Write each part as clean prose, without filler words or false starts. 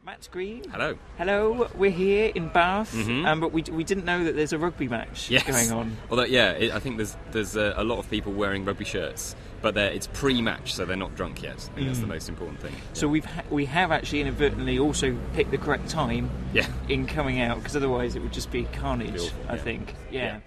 Matt Green. Hello. Hello. We're here in Bath, Mm-hmm. but we didn't know that there's a rugby match going on. Although, I think there's a lot of people wearing rugby shirts, but it's pre-match, so they're not drunk yet. I think that's the most important thing. So we have actually inadvertently also picked the correct time in coming out, because otherwise it would just be carnage, awful, I think. Yeah.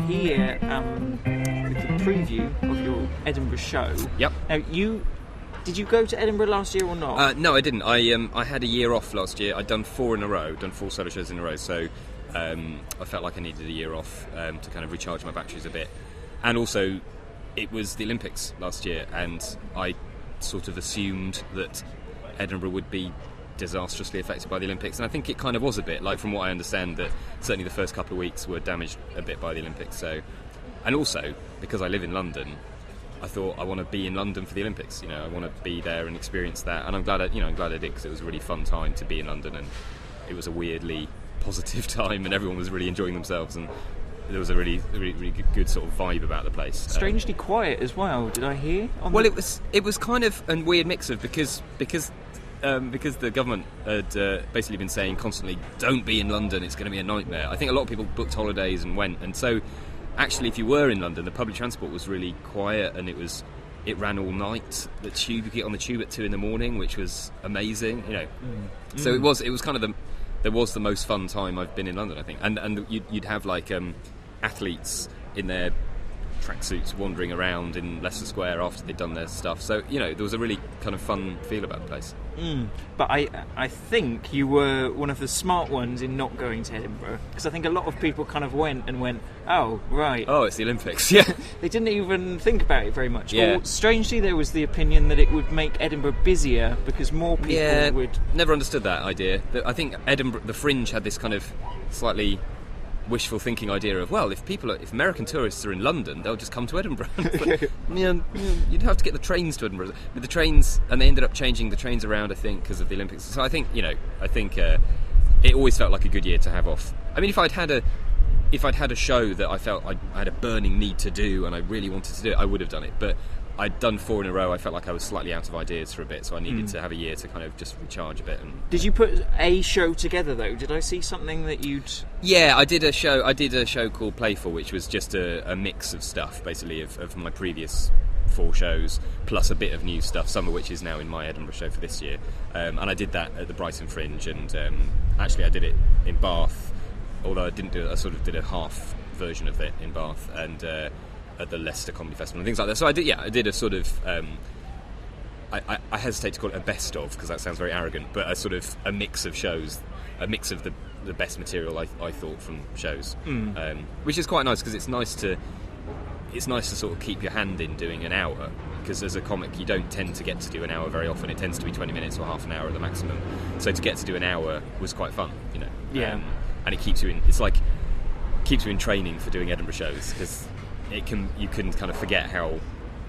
Here with the preview of your Edinburgh show. Yep. Now, did you go to Edinburgh last year or not? No, I didn't. I had a year off last year. I'd done 4 in a row, done 4 solo shows in a row, so I felt like I needed a year off to kind of recharge my batteries a bit. And also, it was the Olympics last year, and I sort of assumed that Edinburgh would be disastrously affected by the Olympics, and I think it kind of was a bit, like from what I understand, that certainly the first couple of weeks were damaged a bit by the Olympics. So, and also because I live in London, I thought I want to be in London for the Olympics. You know, I want to be there and experience that, and I'm glad I did, because it was a really fun time to be in London, and it was a weirdly positive time, and everyone was really enjoying themselves, and there was a really good sort of vibe about the place. Strangely quiet as well. Did I hear? It was kind of a weird mix of because the government had basically been saying constantly, don't be in London, it's going to be a nightmare. I think a lot of people booked holidays and went, and so actually if you were in London, the public transport was really quiet, and it ran all night. The tube, you get on the tube at 2 a.m, which was amazing, you know. So it was kind of there was the most fun time I've been in London, I think, and you'd have like athletes in their tracksuits wandering around in Leicester Square after they'd done their stuff. So, you know, there was a really kind of fun feel about the place. But I think you were one of the smart ones in not going to Edinburgh, because I think a lot of people kind of went, oh, right. Oh, it's the Olympics, yeah. They didn't even think about it very much. Yeah. Or, strangely, there was the opinion that it would make Edinburgh busier because more people would... Never understood that idea. I think Edinburgh, the Fringe had this kind of slightly wishful thinking idea of, well, if American tourists are in London, they'll just come to Edinburgh. But, you'd have to get the trains to Edinburgh. But the trains, and they ended up changing the trains around, I think, because of the Olympics. So I think, it always felt like a good year to have off. I mean, if I'd had a show that I felt I had a burning need to do and I really wanted to do it, I would have done it. But I'd done 4 in a row. I felt like I was slightly out of ideas for a bit, so I needed to have a year to kind of just recharge a bit. Did you put a show together though? Did I see something that you'd? Yeah, I did a show called Playful, which was just a mix of stuff, basically of my previous 4 shows plus a bit of new stuff, some of which is now in my Edinburgh show for this year. And I did that at the Brighton Fringe, and actually I did it in Bath, although I didn't do it. I sort of did a half version of it in Bath, and at the Leicester Comedy Festival and things like that. So I did a sort of I hesitate to call it a best of, because that sounds very arrogant, but a sort of a mix of shows, a mix of the best material I thought from shows, which is quite nice, because it's nice to sort of keep your hand in doing an hour, because as a comic you don't tend to get to do an hour very often. It tends to be 20 minutes or half an hour at the maximum, so to get to do an hour was quite fun, you know. And it keeps you in training for doing Edinburgh shows, because you can kind of forget how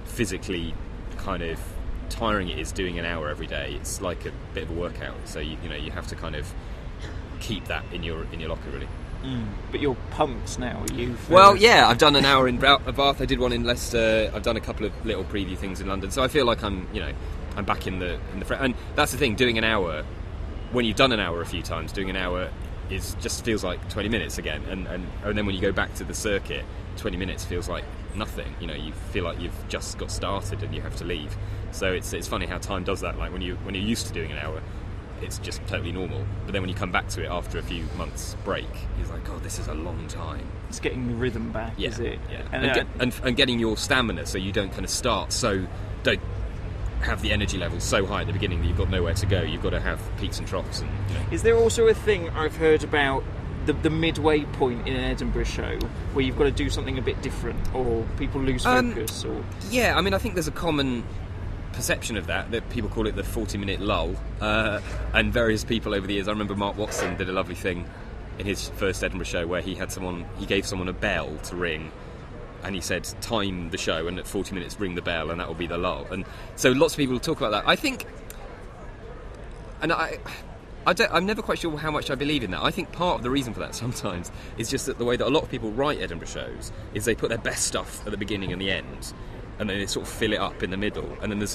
physically kind of tiring it is doing an hour every day. It's like a bit of a workout, so you have to kind of keep that in your locker, really. But you're pumped now. I've done an hour in Bath. I did one in Leicester. I've done a couple of little preview things in London, so I feel like I'm back in the and that's the thing, doing an hour when you've done an hour a few times. Doing an hour just feels like 20 minutes again, and then when you go back to the circuit, 20 minutes feels like nothing. You know, you feel like you've just got started and you have to leave. So it's funny how time does that. Like when you're used to doing an hour, it's just totally normal. But then when you come back to it after a few months break, you're like, God, this is a long time. It's getting the rhythm back, is it? Yeah. And getting your stamina, so you don't kind of don't have the energy level so high at the beginning that you've got nowhere to go. You've got to have peaks and troughs. And Is there also a thing I've heard about the midway point in an Edinburgh show where you've got to do something a bit different, or people lose focus? Yeah, I mean, I think there's a common perception of that people call it the 40-minute lull, and various people over the years. I remember Mark Watson did a lovely thing in his first Edinburgh show where he gave someone a bell to ring, and he said time the show, and at 40 minutes ring the bell, and that will be the lull. And so lots of people talk about that. I think, and I'm never quite sure how much I believe in that. I think part of the reason for that sometimes is just that the way that a lot of people write Edinburgh shows is they put their best stuff at the beginning and the end, and then they sort of fill it up in the middle, and then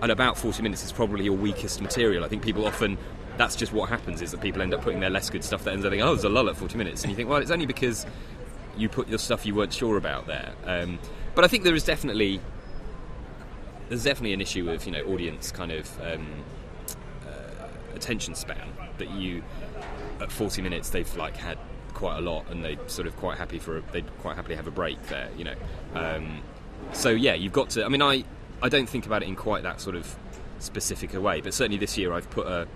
at about 40 minutes is probably your weakest material. I think people often, that's just what happens, is that people end up putting their less good stuff that ends up thinking, oh, there's a lull at 40 minutes, and you think, well, it's only because you put the stuff you weren't sure about there. But I think there's definitely an issue of, audience kind of attention span, that you at 40 minutes they've had quite a lot, and they'd quite happily have a break there, so yeah, you've got to, I don't think about it in quite that sort of specific a way, but certainly this year I've put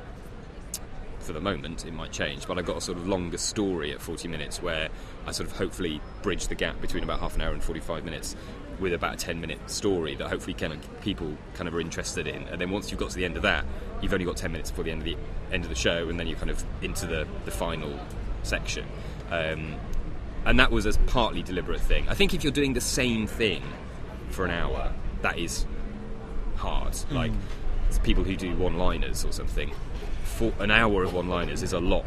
for the moment, it might change, but I've got a sort of longer story at 40 minutes where I sort of hopefully bridge the gap between about half an hour and 45 minutes with about a 10-minute story that hopefully people kind of are interested in. And then once you've got to the end of that, you've only got 10 minutes before the end of the show, and then you're kind of into the final section. And that was a partly deliberate thing. I think if you're doing the same thing for an hour, that is hard. Like people who do one-liners or something, for an hour of one-liners is a lot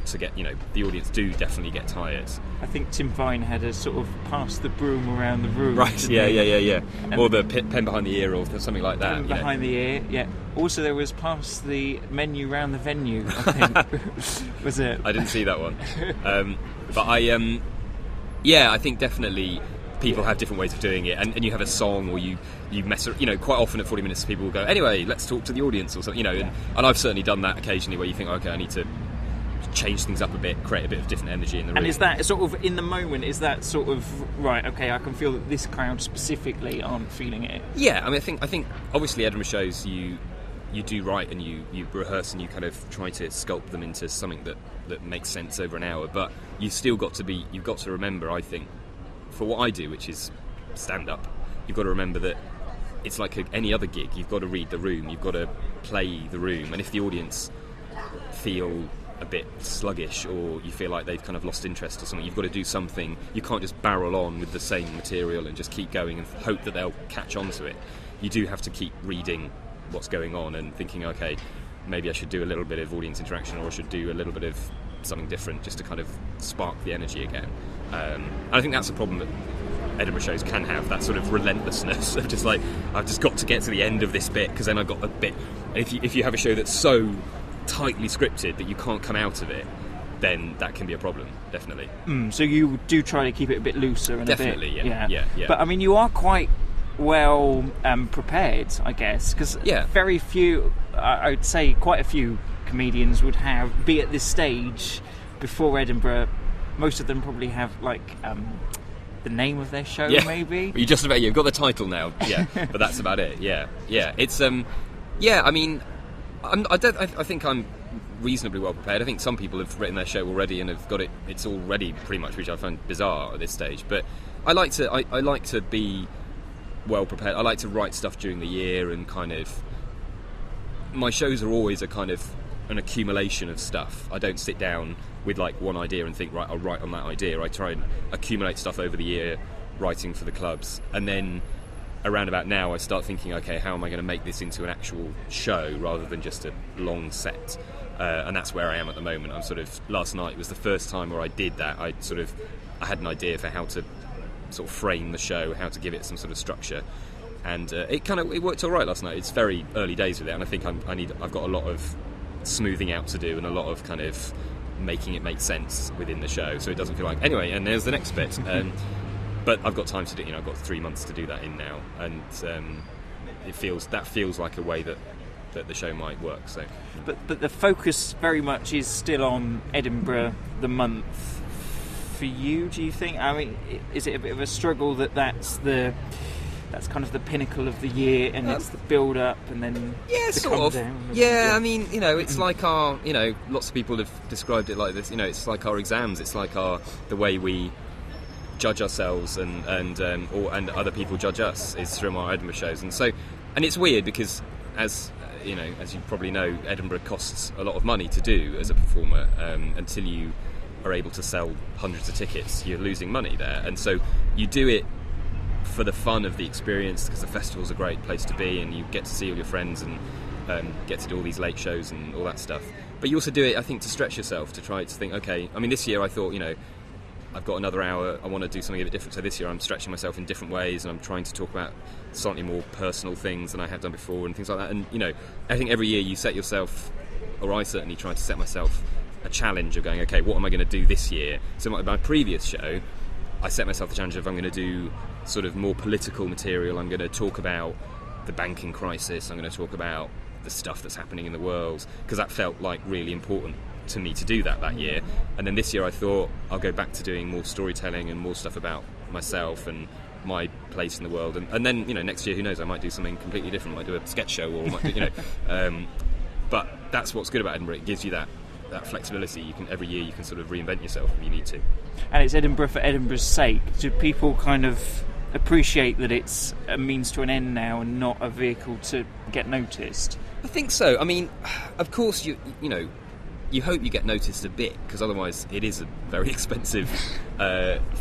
to get. The audience do definitely get tired. I think Tim Vine had a sort of pass the broom around the room. Right. Yeah. Or the pen behind the ear, or something like that. Pen behind the ear. Yeah. Also, there was pass the menu round the venue, I think. Was it? I didn't see that one. But I think definitely people have different ways of doing it, and you have a song, or you mess around, quite often at 40 minutes people will go, anyway, let's talk to the audience or something, and I've certainly done that occasionally, where you think, okay, I need to change things up a bit, create a bit of different energy in the room. And is that sort of, in the moment, is that sort of, right, okay, I can feel that this crowd specifically aren't feeling it? Yeah, I think obviously Edinburgh shows you do write, and you rehearse, and you kind of try to sculpt them into something that makes sense over an hour, but you've got to remember, I think, for what I do, which is stand-up, you've got to remember that it's like any other gig. You've got to read the room, you've got to play the room, and if the audience feel a bit sluggish, or you feel like they've kind of lost interest or something, you've got to do something. You can't just barrel on with the same material and just keep going and hope that they'll catch on to it. You do have to keep reading what's going on and thinking, okay, maybe I should do a little bit of audience interaction, or I should do a little bit of something different, just to kind of spark the energy again. And I think that's a problem that Edinburgh shows can have, that sort of relentlessness of just like, I've just got to get to the end of this bit, because then I've got a bit. And if you have a show that's so tightly scripted that you can't come out of it, then that can be a problem, definitely. So you do try to keep it a bit looser and definitely, a bit, yeah. But you are quite well prepared, I guess, because very few, I would say quite a few comedians would be at this stage before Edinburgh. Most of them probably have the name of their show, maybe. You've got the title now, but that's about it. Yeah. It's I think I'm reasonably well prepared. I think some people have written their show already and have got it. It's all ready pretty much, which I find bizarre at this stage. But I like to be well prepared. I like to write stuff during the year, and kind of my shows are always a kind of an accumulation of stuff. I don't sit down with one idea and think, right, I'll write on that idea. I try and accumulate stuff over the year, writing for the clubs, and then around about now I start thinking, okay, how am I going to make this into an actual show rather than just a long set? And that's where I am at the moment. Last night was the first time where I did that. I had an idea for how to sort of frame the show, how to give it some sort of structure, and it worked all right last night. It's very early days with it, and I think I've got a lot of smoothing out to do, and a lot of kind of making it make sense within the show, so it doesn't feel like, anyway, and there's the next bit. But I've got time to do. I've got 3 months to do that in now, and it feels like a way that the show might work. So, but the focus very much is still on Edinburgh the month for you. Do you think? Is it a bit of a struggle that's kind of the pinnacle of the year, and it's the build up, and then sort of down? It's like our, lots of people have described it like this. It's like our exams. It's like the way we judge ourselves, and other people judge us is through our Edinburgh shows. And it's weird because as you probably know, Edinburgh costs a lot of money to do as a performer. Until you are able to sell hundreds of tickets, you're losing money there, and so you do it for the fun of the experience, because the festival's a great place to be and you get to see all your friends and get to do all these late shows and all that stuff. But you also do it, I think, to stretch yourself, to try to think, okay, I mean, this year I thought, I've got another hour, I want to do something a bit different. So this year I'm stretching myself in different ways, and I'm trying to talk about slightly more personal things than I have done before and things like that. And, I think every year you set yourself, or I certainly try to set myself a challenge of going, okay, what am I going to do this year? So my previous show, I set myself the challenge of I'm going to do sort of more political material. I'm going to talk about the banking crisis. I'm going to talk about the stuff that's happening in the world, because that felt like really important to me to do that year. And then this year I thought I'll go back to doing more storytelling and more stuff about myself and my place in the world. And then, next year, who knows, I might do something completely different. I might do a sketch show, or might do, but that's what's good about Edinburgh. It gives you that flexibility. Every year you can sort of reinvent yourself if you need to. And it's Edinburgh for Edinburgh's sake. Do people kind of appreciate that it's a means to an end now and not a vehicle to get noticed? I think so. I mean, of course, you hope you get noticed a bit, because otherwise it is a very expensive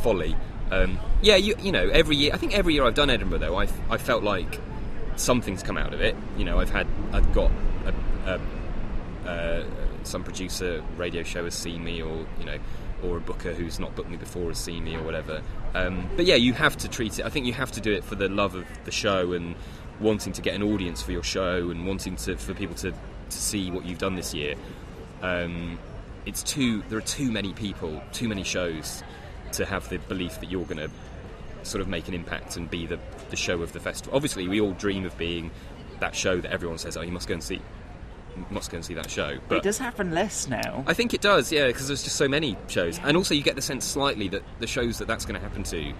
folly. Every year. I think every year I've done Edinburgh, though, I felt like something's come out of it. I've got some producer radio show has seen me, or a booker who's not booked me before has seen me, or whatever. But yeah, you have to treat it. I think you have to do it for the love of the show and wanting to get an audience for your show and wanting for people to see what you've done this year. There are too many people, too many shows to have the belief that you're going to sort of make an impact and be the show of the festival. Obviously, we all dream of being that show that everyone says, oh, you must go and see that show. But it does happen less now. I think it does, yeah, because there's just so many shows. And also you get the sense slightly that the shows that's going to happen to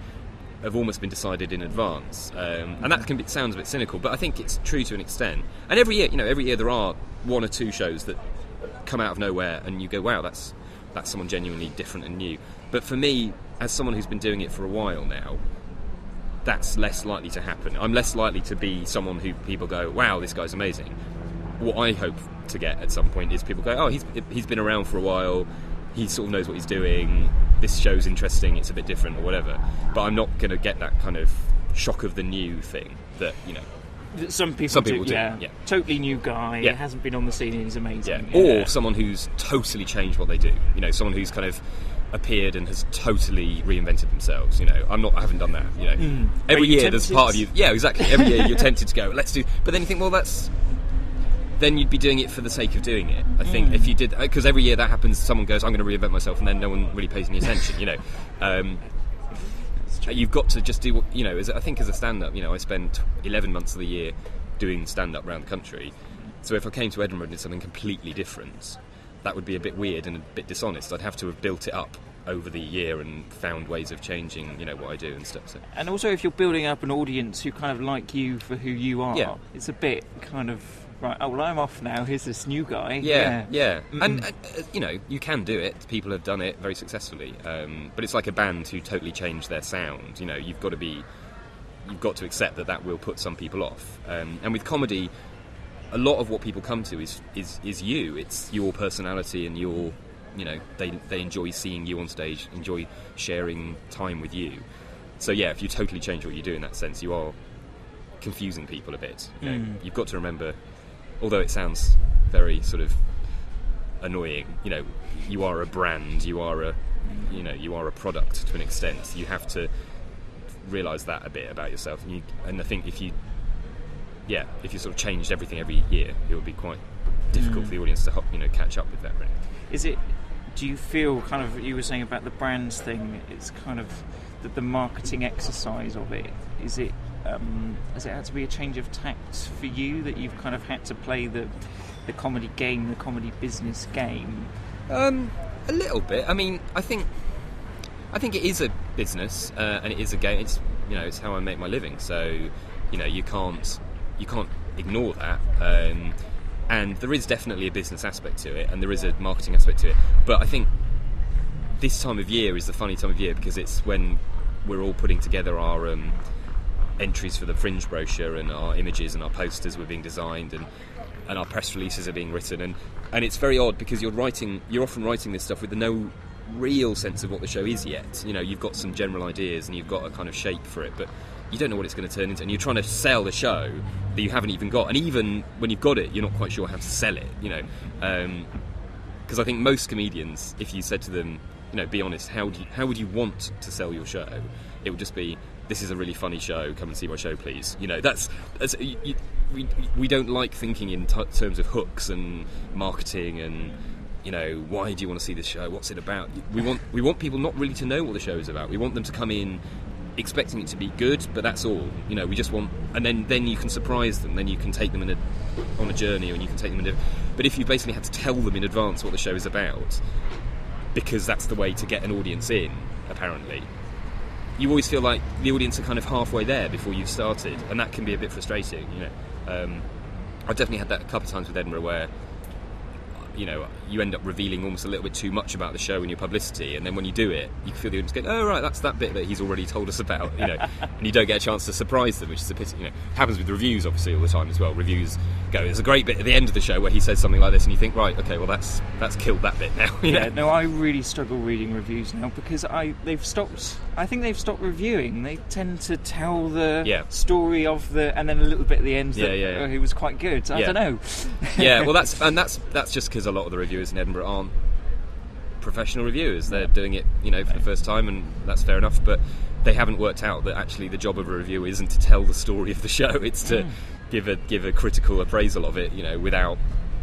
have almost been decided in advance. And that sounds a bit cynical, but I think it's true to an extent. And every year there are one or two shows that come out of nowhere and you go, wow, that's someone genuinely different and new. But for me, as someone who's been doing it for a while now, that's less likely to happen. I'm less likely to be someone who people go, wow, this guy's amazing. What I hope to get at some point is people go, oh, he's been around for a while, he sort of knows what he's doing, this show's interesting, it's a bit different or whatever. But I'm not going to get that kind of shock of the new thing that, some people do. Yeah. Totally new guy, hasn't been on the scene and he's amazing. Yeah. Or someone who's totally changed what they do. Someone who's kind of appeared and has totally reinvented themselves. I haven't done that. Every year there's part of you. Yeah, exactly. Every year you're tempted to go, let's do. But then you think, well, then you'd be doing it for the sake of doing it. I think if you did, because every year that happens, someone goes, I'm going to reinvent myself, and then no one really pays any attention. You've got to just do what, I think as a stand-up, I spend 11 months of the year doing stand-up around the country. So if I came to Edinburgh and did something completely different, that would be a bit weird and a bit dishonest. I'd have to have built it up over the year and found ways of changing, what I do and stuff. So. And also if you're building up an audience who kind of like you for who you are, it's a bit kind of, right, oh, well, I'm off now, here's this new guy. Yeah. And you can do it. People have done it very successfully. But it's like a band who totally changed their sound. You've got to accept that will put some people off. And with comedy, a lot of what people come to is you. It's your personality and your, they enjoy seeing you on stage, enjoy sharing time with you. So yeah, if you totally change what you do in that sense, you are confusing people a bit. You've got to remember, although it sounds very sort of annoying, you are a brand, you are a product to an extent. You have to realise that a bit about yourself. And I think if you sort of changed everything every year, it would be quite difficult for the audience to catch up with that. Really. Do you feel kind of, you were saying about the brands thing, it's kind of the marketing exercise of it, has it had to be a change of tact for you, that you've kind of had to play the comedy game, the comedy business game? A little bit. I mean, I think it is a business and it is a game. It's it's how I make my living. So you can't ignore that. And there is definitely a business aspect to it, and there is a marketing aspect to it. But I think this time of year is the funny time of year because it's when we're all putting together our entries for the Fringe brochure, and our images and our posters were being designed, and our press releases are being written, and it's very odd because you're often writing this stuff with no real sense of what the show is yet. You've got some general ideas and you've got a kind of shape for it, but you don't know what it's going to turn into, and you're trying to sell a show that you haven't even got, and even when you've got it, you're not quite sure how to sell it, you know. Because I think most comedians, if you said to them, you know, be honest, how would you want to sell your show? It would just be, this is a really funny show, come and see my show, please. You know, we don't like thinking in terms of hooks and marketing and, you know, why do you want to see this show? What's it about? We want people not really to know what the show is about. We want them to come in expecting it to be good, but that's all. You know, we just want, and then you can surprise them. Then you can take them on a journey, and you can take them But if you basically had to tell them in advance what the show is about, because that's the way to get an audience in, apparently, you always feel like the audience are kind of halfway there before you've started, and that can be a bit frustrating. You know, I've definitely had that a couple of times with Edinburgh where, you know, you end up revealing almost a little bit too much about the show in your publicity, and then when you do it, you feel the audience going, oh right, that's that bit that he's already told us about, you know, and you don't get a chance to surprise them, which is a pity. You know, happens with reviews obviously all the time as well. Reviews go, there's a great bit at the end of the show where he says something like this, and you think, right, okay, well that's killed that bit now. You know? No, I really struggle reading reviews now because I think they've stopped reviewing. They tend to tell the story of and then a little bit at the end that it was quite good. I don't know. Well, that's just because a lot of the reviewers in Edinburgh aren't professional reviewers. They're doing it, you know, for the first time, and that's fair enough, but they haven't worked out that actually the job of a reviewer isn't to tell the story of the show, it's to give a critical appraisal of it, you know, without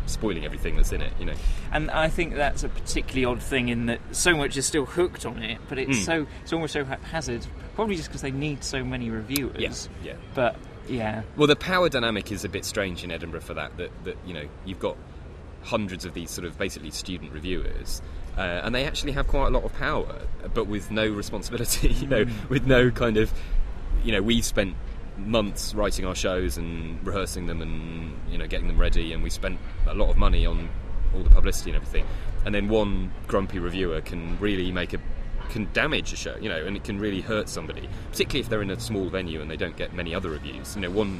spoiling everything that's in it, you know. And I think that's a particularly odd thing in that so much is still hooked on it, but it's almost so haphazard, probably just because they need so many reviewers. Yeah. But yeah. Well, the power dynamic is a bit strange in Edinburgh for that you know, you've got hundreds of these sort of basically student reviewers, and they actually have quite a lot of power, but with no responsibility, you know, with no kind of, you know, we've spent months writing our shows and rehearsing them and, you know, getting them ready, and we spent a lot of money on all the publicity and everything, and then one grumpy reviewer can really can damage a show, you know, and it can really hurt somebody, particularly if they're in a small venue and they don't get many other reviews. You know, one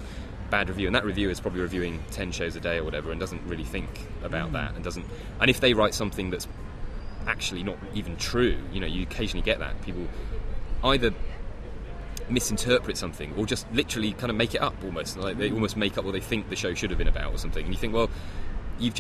bad review, and that reviewer is probably reviewing 10 shows a day or whatever, and doesn't really think about that, and if they write something that's actually not even true, you know, you occasionally get that people either misinterpret something or just literally kind of make it up, almost like they almost make up what they think the show should have been about or something, and you think, well, you've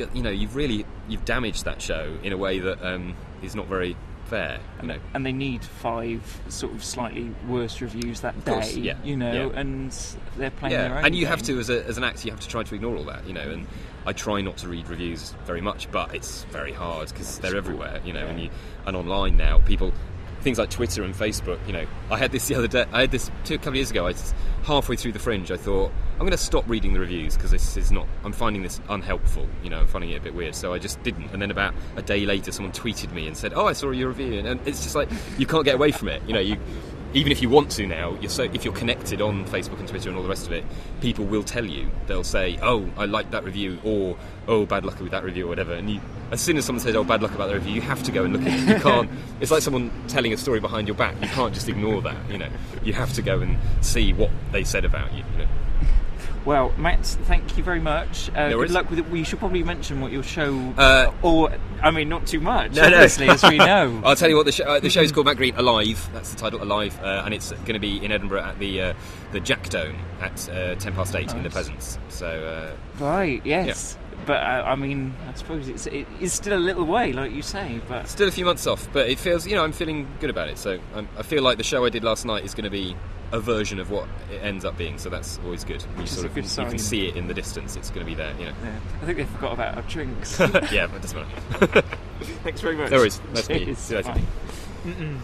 damaged that show in a way that is not very fair, you know. And they need 5 sort of slightly worse reviews that day, you know, and they're playing their own and you game. have to, as an actor, you have to try to ignore all that, you know, and I try not to read reviews very much, but it's very hard because they're everywhere, you know, and online now, people, things like Twitter and Facebook, you know, I had this the other day, a couple of years ago, halfway through The Fringe, I thought, I'm going to stop reading the reviews because this is not, I'm finding this unhelpful, you know, I'm finding it a bit weird, so I just didn't, and then about a day later someone tweeted me and said, oh, I saw your review, and it's just like, you can't get away from it, you know, even if you want to now, if you're connected on Facebook and Twitter and all the rest of it, people will tell you. They'll say, oh, I liked that review, or oh, bad luck with that review, or whatever. And as soon as someone says, oh, bad luck about the review, you have to go and look at it. You can't. It's like someone telling a story behind your back. You can't just ignore that. You know, you have to go and see what they said about you. You know. Well, Matt, thank you very much. Good luck with it. We should probably mention what your show, not too much, obviously, as we know. I'll tell you what, the show's called Matt Green Alive. That's the title, Alive, and it's going to be in Edinburgh at the Jack Dome at 8:10 in the Pleasance. So right, yes. Yeah. But I suppose it is still a little way, like you say. But still a few months off. But it feels, you know, I'm feeling good about it. So I feel like the show I did last night is going to be a version of what it ends up being. So that's always good. You can see it in the distance. It's going to be there. You know. Yeah. I think they forgot about our drinks. Yeah, but it doesn't matter. Thanks very much. No worries. Nice to meet you. See you later. Bye.